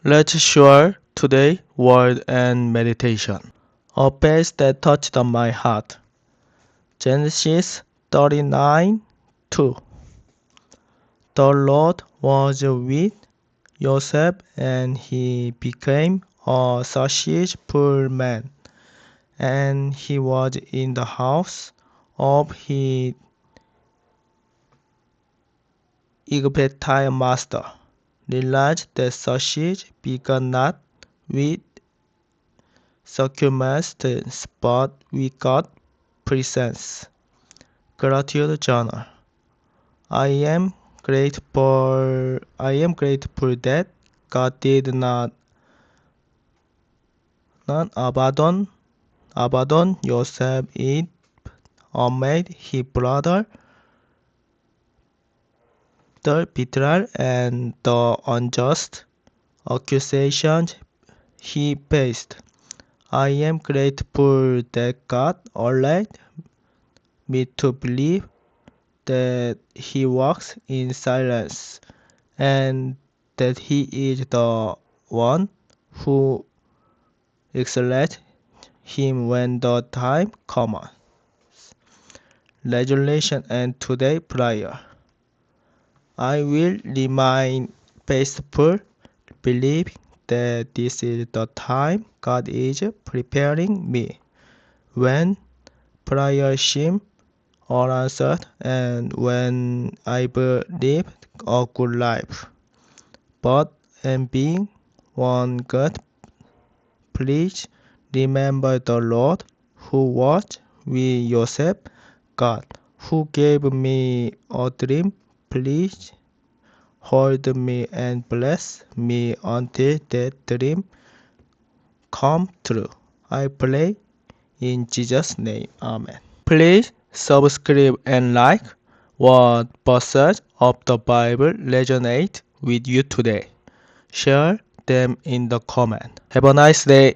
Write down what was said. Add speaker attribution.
Speaker 1: Let's share today's word and meditation. A page that touched my heart. Genesis 39:2. The Lord was with Joseph, and he became a successful man, and he was in the house of his Egyptian master. Realize that success began not with circumstances but with God's presence. Gratitude Journal. I am grateful that God did not abandon Joseph in amid his brother, the betrayal, and the unjust accusations he faced. I am grateful that God allowed me to believe that he walks in silence and that he is the one who exalts him when the time comes. Resolution and today prayer. I will remain faithful, believing that this is the time God is preparing me. When prayer seems unanswered and when I believe a good life, but am being one God, please remember the Lord who was with Joseph, God who gave me a dream, please hold me and bless me until that dream come true. I pray in Jesus' name. Amen. Please subscribe and like what verses of the Bible resonate with you today. Share them in the comment. Have a nice day.